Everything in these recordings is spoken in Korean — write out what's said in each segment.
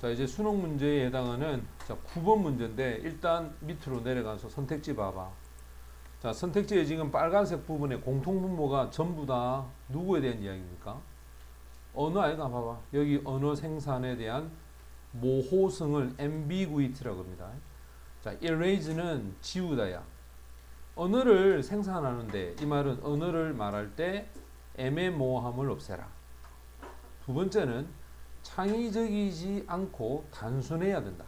자, 이제 수능 문제에 해당하는 자, 9번 문제인데 일단 밑으로 내려가서 선택지 봐봐. 자, 선택지에 지금 빨간색 부분에 공통분모가 전부 다 누구에 대한 이야기입니까? 언어 아이가 봐봐. 여기 언어 생산에 대한 모호성을 ambiguity라고 합니다. 자, erase는 지우다야. 언어를 생산하는데 이 말은 언어를 말할 때 애매모호함을 없애라. 두 번째는 창의적이지 않고 단순해야 된다.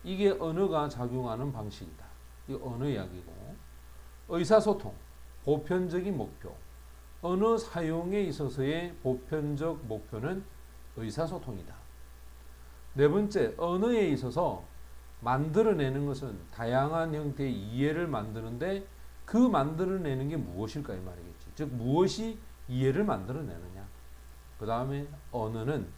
이게 언어가 작용하는 방식이다. 이 언어 이야기고 의사소통, 보편적인 목표. 언어 사용에 있어서의 보편적 목표는 의사소통이다. 네 번째, 언어에 있어서 만들어내는 것은 다양한 형태의 이해를 만드는데 그 만들어내는 게 무엇일까 이 말이겠지. 즉 무엇이 이해를 만들어내느냐. 그 다음에 언어는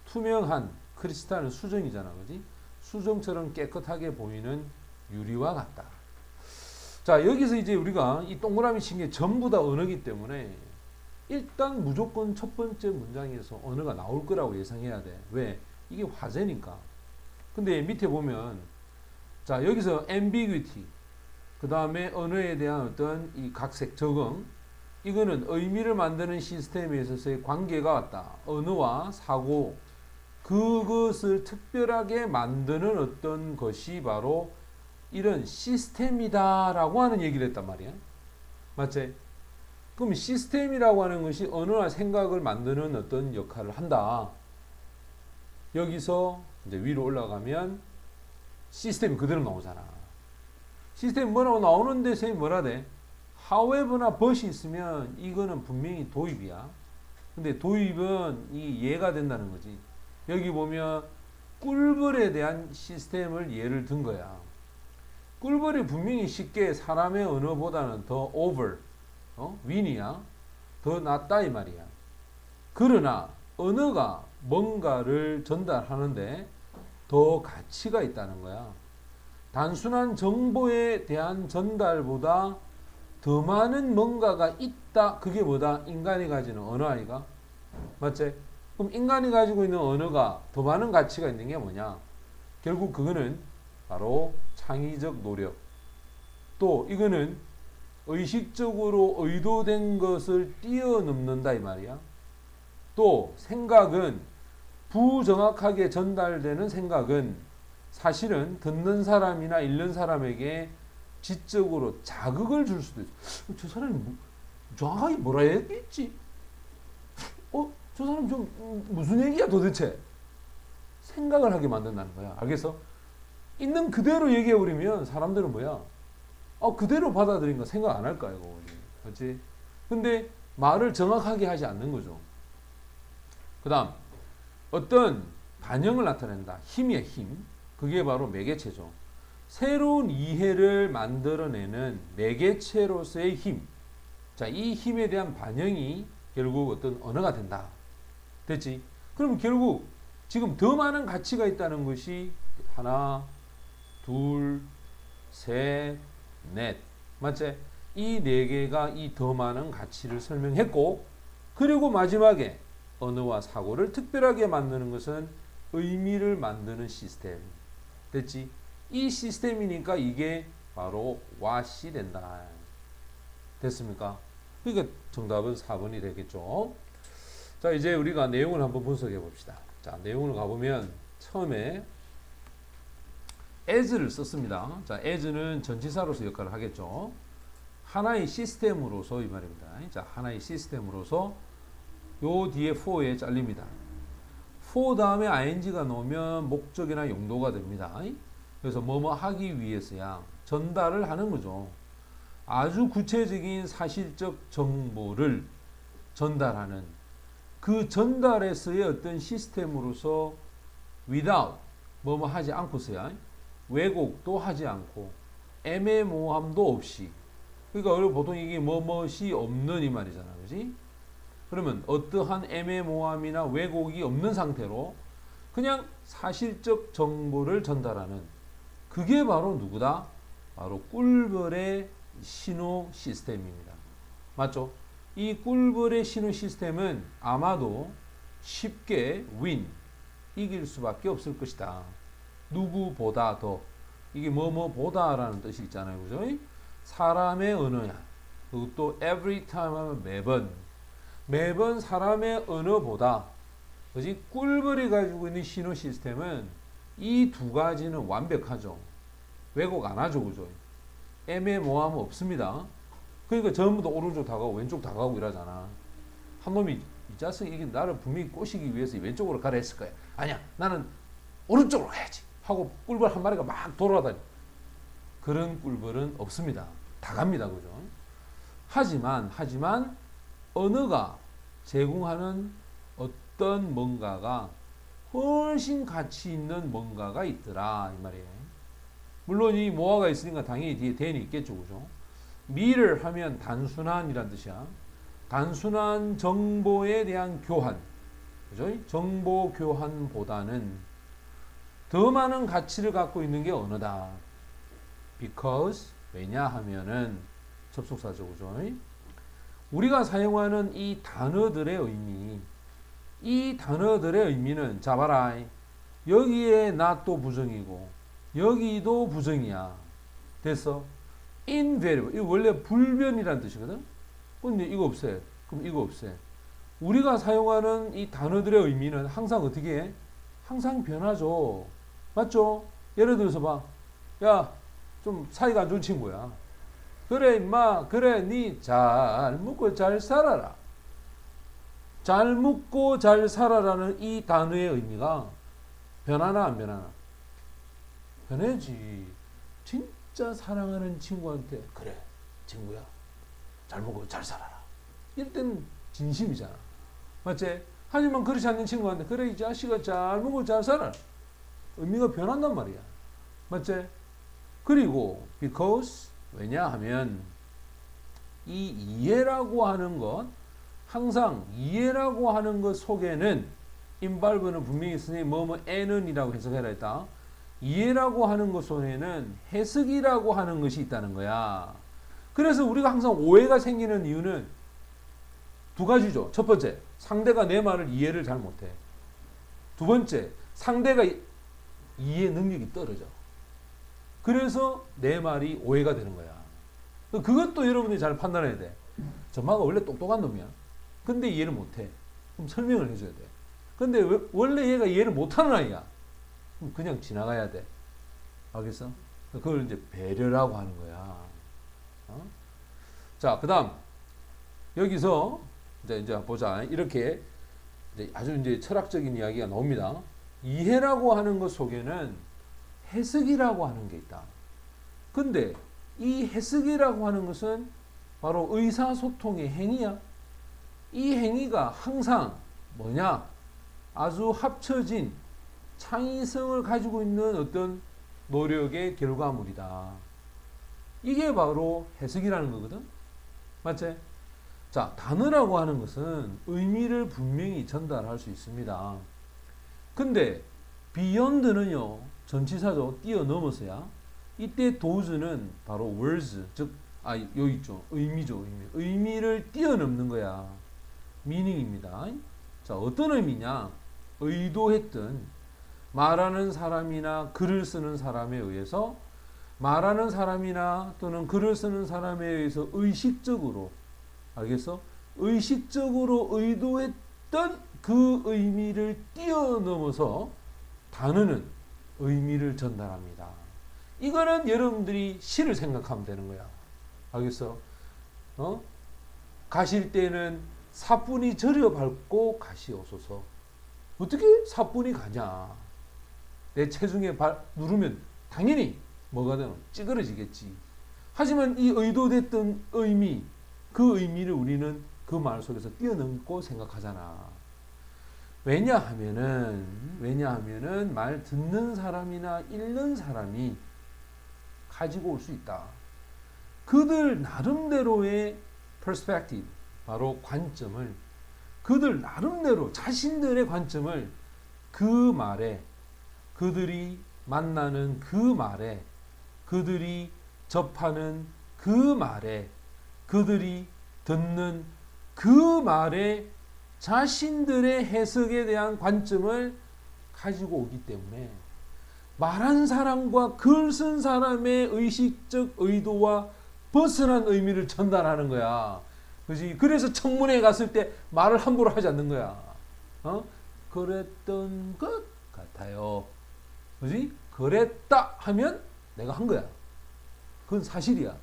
투명한 크리스탈은 수정이잖아, 그지? 수정처럼 깨끗하게 보이는 유리와 같다. 자, 여기서 이제 우리가 이 동그라미 친 게 전부 다 언어이기 때문에 일단 무조건 첫 번째 문장에서 언어가 나올 거라고 예상해야 돼. 왜? 이게 화제니까. 근데 밑에 보면 자, 여기서 ambiguity, 그 다음에 언어에 대한 어떤 이 각색 적응, 이거는 의미를 만드는 시스템에 있어서의 관계가 왔다. 언어와 사고, 그것을 특별하게 만드는 어떤 것이 바로 이런 시스템이다라고 하는 얘기를 했단 말이야. 맞지? 그럼 시스템이라고 하는 것이 언어와 생각을 만드는 어떤 역할을 한다. 여기서 이제 위로 올라가면 시스템이 그대로 나오잖아. 시스템이 뭐라고 나오는데 선생님이 뭐라 돼? however나 but이 있으면 이거는 분명히 도입이야. 근데 도입은 이 예가 된다는 거지. 여기 보면 꿀벌에 대한 시스템을 예를 든 거야. 꿀벌이 분명히 쉽게 사람의 언어보다는 더 over, win이야. 더 낫다 이 말이야. 그러나 언어가 뭔가를 전달하는데 더 가치가 있다는 거야. 단순한 정보에 대한 전달보다 더 많은 뭔가가 있다. 그게 뭐다? 인간이 가지는 언어 아이가? 맞지? 그럼 인간이 가지고 있는 언어가 더 많은 가치가 있는 게 뭐냐? 결국 그거는 바로 창의적 노력. 또 이거는 의식적으로 의도된 것을 뛰어넘는다 이 말이야. 또 생각은 부정확하게 전달되는 생각은 사실은 듣는 사람이나 읽는 사람에게 지적으로 자극을 줄 수도 있어. 저 사람이 정확하게 뭐라 했겠지? 저 사람 좀 무슨 얘기야 도대체? 생각을 하게 만든다는 거야. 알겠어? 있는 그대로 얘기해버리면 사람들은 뭐야? 그대로 받아들인 거 생각 안 할까 이거. 그렇지? 근데 말을 정확하게 하지 않는 거죠. 그 다음 어떤 반영을 나타낸다. 힘이야 힘. 그게 바로 매개체죠. 새로운 이해를 만들어내는 매개체로서의 힘. 자, 이 힘에 대한 반영이 결국 어떤 언어가 된다. 됐지? 그럼 결국 지금 더 많은 가치가 있다는 것이 하나, 둘, 셋, 넷. 맞지? 이 네 개가 이 더 많은 가치를 설명했고, 그리고 마지막에 언어와 사고를 특별하게 만드는 것은 의미를 만드는 시스템. 됐지? 이 시스템이니까 이게 바로 what이 된다. 됐습니까? 그러니까 정답은 4번이 되겠죠. 자, 이제 우리가 내용을 한번 분석해 봅시다. 자, 내용을 가보면 처음에 as를 썼습니다. 자, as는 전치사로서 역할을 하겠죠. 하나의 시스템으로서 이 말입니다. 자, 하나의 시스템으로서 요 뒤에 for에 잘립니다. for 다음에 ing가 나오면 목적이나 용도가 됩니다. 그래서 뭐뭐 하기 위해서야 전달을 하는 거죠. 아주 구체적인 사실적 정보를 전달하는 그 전달에서의 어떤 시스템으로서 without 뭐뭐 하지 않고서야 왜곡도 하지 않고 애매모호함도 없이, 그러니까 보통 이게 뭐뭐이 없는 이 말이잖아, 그렇지? 그러면 어떠한 애매모호함이나 왜곡이 없는 상태로 그냥 사실적 정보를 전달하는 그게 바로 누구다? 바로 꿀벌의 신호 시스템입니다. 맞죠? 이 꿀벌의 신호 시스템은 아마도 쉽게 win, 이길 수밖에 없을 것이다. 누구보다 더. 이게 뭐뭐보다라는 뜻이 있잖아요. 그죠? 사람의 언어야. 그것도 every time 하면 매번. 매번 사람의 언어보다, 그지? 꿀벌이 가지고 있는 신호 시스템은 이 두 가지는 완벽하죠. 왜곡 안 하죠. 그죠? 애매모호함 없습니다. 그러니까 전부 다 오른쪽 다가고 왼쪽 다가고 이러잖아. 한 놈이 이 자식 이게 나를 분명히 꼬시기 위해서 왼쪽으로 가라 했을 거야. 아니야, 나는 오른쪽으로 가야지 하고 꿀벌 한 마리가 막 돌아다니. 그런 꿀벌은 없습니다. 다 갑니다. 그죠? 하지만 언어가 제공하는 어떤 뭔가가 훨씬 가치 있는 뭔가가 있더라 이 말이에요. 물론 이 모아가 있으니까 당연히 뒤에 대인이 있겠죠. 그죠? 미를 하면 단순한이란 뜻이야. 단순한 정보에 대한 교환. 그죠? 정보 교환보다는 더 많은 가치를 갖고 있는 게 언어다. because 왜냐하면은 접속사죠. 그죠? 우리가 사용하는 이 단어들의 의미는 잡아라. 여기에 나 또 부정이고 여기도 부정이야. 됐어? invariable. 이거 원래 불변이란 뜻이거든. 근데 이거 없애. 그럼 이거 없애. 우리가 사용하는 이 단어들의 의미는 항상 어떻게 해? 항상 변하죠. 맞죠? 예를 들어서 봐. 야, 좀 사이가 안 좋은 친구야. 그래 임마, 그래 니 잘 묵고 잘 살아라. 잘 묵고 잘 살아라는 이 단어의 의미가 변하나 안 변하나? 변해지. 진짜 사랑하는 친구한테 그래 친구야 잘 묵고 잘 살아라. 이럴 때는 진심이잖아. 맞지? 하지만 그렇지 않는 친구한테 그래 이 자식아 잘 묵고 잘 살아라. 의미가 변한단 말이야. 맞지? 그리고 because 왜냐하면 이 이해라고 하는 것 항상 이해라고 하는 것 속에는 involve는 분명히 있으니 뭐뭐에는 이라고 해석해라 했다. 이해라고 하는 것 속에는 해석이라고 하는 것이 있다는 거야. 그래서 우리가 항상 오해가 생기는 이유는 두 가지죠. 첫 번째, 상대가 내 말을 이해를 잘 못해. 두 번째, 상대가 이해 능력이 떨어져. 그래서 내 말이 오해가 되는 거야. 그것도 여러분들이 잘 판단해야 돼. 저 마가 원래 똑똑한 놈이야. 근데 이해를 못해. 그럼 설명을 해줘야 돼. 근데 원래 얘가 이해를 못하는 아이야. 그럼 그냥 지나가야 돼. 알겠어? 그걸 이제 배려라고 하는 거야. 어? 자, 그 다음. 여기서 이제 보자. 이렇게 이제 아주 이제 철학적인 이야기가 나옵니다. 이해라고 하는 것 속에는 해석이라고 하는 게 있다. 근데 이 해석이라고 하는 것은 바로 의사소통의 행위야. 이 행위가 항상 뭐냐? 아주 합쳐진 창의성을 가지고 있는 어떤 노력의 결과물이다. 이게 바로 해석이라는 거거든. 맞지? 자, 단어라고 하는 것은 의미를 분명히 전달할 수 있습니다. 근데 beyond는요, 전치사죠. 뛰어넘어서야. 이때 does는 바로 words, 즉, 요 있죠. 의미죠, 의미. 의미를 뛰어넘는 거야. meaning입니다. 자, 어떤 의미냐? 의도했던 말하는 사람이나 글을 쓰는 사람에 의해서 말하는 사람이나 또는 글을 쓰는 사람에 의해서 의식적으로, 알겠어? 의식적으로 의도했던 그 의미를 뛰어넘어서 단어는 의미를 전달합니다. 이거는 여러분들이 시를 생각하면 되는 거야. 알겠어? 가실 때는 사뿐히 절여 밟고 가시옵소서. 어떻게 사뿐히 가냐? 내 체중에 누르면 당연히 뭐가 되는 찌그러지겠지. 하지만 이 의도됐던 의미, 그 의미를 우리는 그 말 속에서 뛰어넘고 생각하잖아. 왜냐하면은 말 듣는 사람이나 읽는 사람이 가지고 올 수 있다. 그들 나름대로의 perspective, 바로 관점을, 그들 나름대로 자신들의 관점을 그 말에, 그들이 만나는 그 말에, 그들이 접하는 그 말에, 그들이 듣는 그 말에 자신들의 해석에 대한 관점을 가지고 오기 때문에 말한 사람과 글 쓴 사람의 의식적 의도와 벗어난 의미를 전달하는 거야. 그지? 그래서 청문회에 갔을 때 말을 함부로 하지 않는 거야. 그랬던 것 같아요. 그지? 그랬다 하면 내가 한 거야. 그건 사실이야.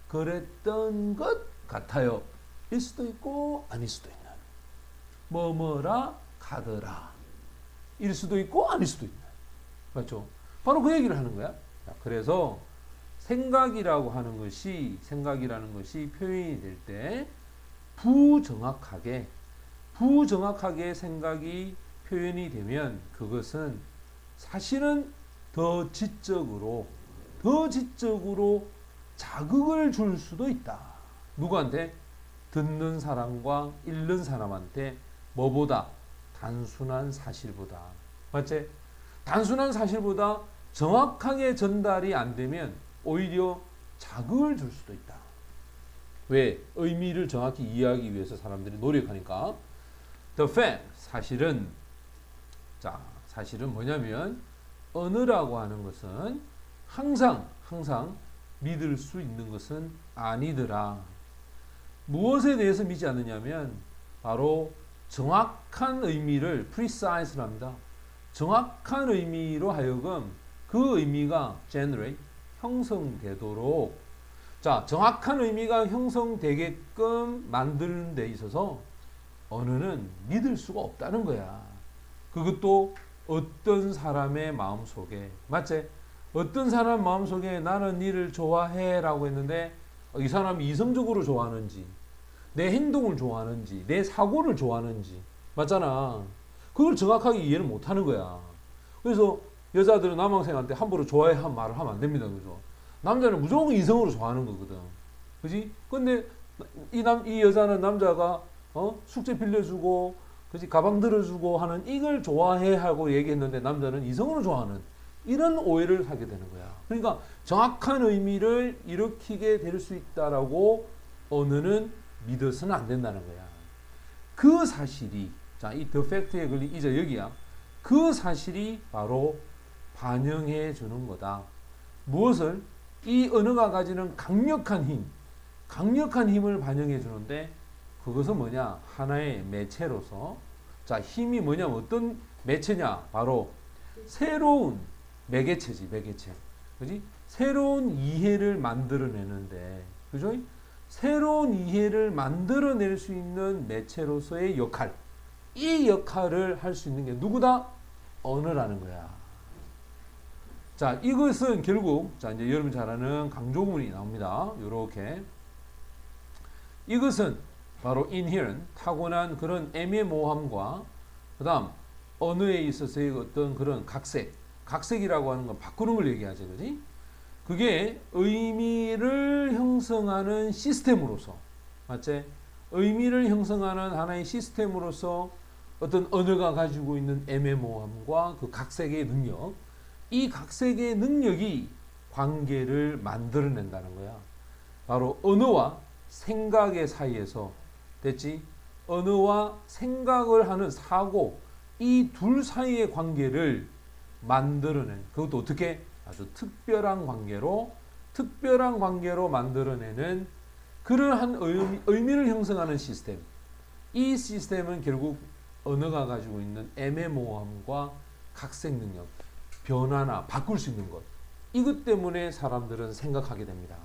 그랬던 것 같아요. 일 수도 있고 아닐 수도 있는. 뭐뭐라 가더라. 일 수도 있고 아닐 수도 있는. 맞죠? 바로 그 얘기를 하는 거야. 그래서 생각이라는 것이 표현이 될 때 부정확하게 생각이 표현이 되면 그것은 사실은 더 지적으로 자극을 줄 수도 있다. 누구한테? 듣는 사람과 읽는 사람한테 뭐보다? 단순한 사실보다. 맞지? 단순한 사실보다 정확하게 전달이 안 되면 오히려 자극을 줄 수도 있다. 왜? 의미를 정확히 이해하기 위해서 사람들이 노력하니까. The fact, 사실은 뭐냐면 언어라고 하는 것은 항상 믿을 수 있는 것은 아니더라. 무엇에 대해서 믿지 않느냐면 바로 정확한 의미를 precise를 합니다. 정확한 의미로 하여금 그 의미가 generate, 형성되도록 정확한 의미가 형성되게끔 만드는 데 있어서 언어는 믿을 수가 없다는 거야. 그것도 어떤 사람의 마음속에. 맞지? 어떤 사람 마음속에 나는 니를 좋아해 라고 했는데 이 사람이 이성적으로 좋아하는지 내 행동을 좋아하는지 내 사고를 좋아하는지 맞잖아. 그걸 정확하게 이해를 못하는 거야. 그래서 여자들은 남학생한테 함부로 좋아해 한 말을 하면 안 됩니다. 그죠? 남자는 무조건 이성으로 좋아하는 거거든. 그지? 근데 이 여자는 남자가 숙제 빌려주고 그지? 가방 들어주고 하는 이걸 좋아해 하고 얘기했는데 남자는 이성으로 좋아하는 이런 오해를 하게 되는 거야. 그러니까 정확한 의미를 일으키게 될 수 있다라고 언어는 믿어서는 안 된다는 거야. 그 사실이 이 the fact에 걸린 이제 여기야. 그 사실이 바로 반영해 주는 거다. 무엇을? 이 언어가 가지는 강력한 힘을 반영해 주는데 그것은 뭐냐? 하나의 매체로서 힘이 뭐냐면 어떤 매체냐? 바로 새로운 매개체지, 매개체. 그지? 새로운 이해를 만들어내는데, 그죠? 새로운 이해를 만들어낼 수 있는 매체로서의 역할. 이 역할을 할 수 있는 게 누구다? 언어라는 거야. 이것은 결국, 이제 여러분 잘 아는 강조문이 나옵니다. 요렇게. 이것은 바로 inherent, 타고난 그런 애매모호함과, 그 다음, 언어에 있어서의 어떤 그런 각색이라고 하는 건 바꾸는 걸 얘기하죠. 그지? 그게 의미를 형성하는 시스템으로서, 맞지? 의미를 형성하는 하나의 시스템으로서 어떤 언어가 가지고 있는 애매모호함과 그 각색의 능력, 이 각색의 능력이 관계를 만들어낸다는 거야. 바로 언어와 생각의 사이에서, 됐지? 언어와 생각을 하는 사고, 이 둘 사이의 관계를 만들어낸, 그것도 어떻게? 아주 특별한 관계로 만들어내는 그러한 의미를 형성하는 시스템. 이 시스템은 결국 언어가 가지고 있는 애매모호함과 각색 능력, 변화나 바꿀 수 있는 것. 이것 때문에 사람들은 생각하게 됩니다.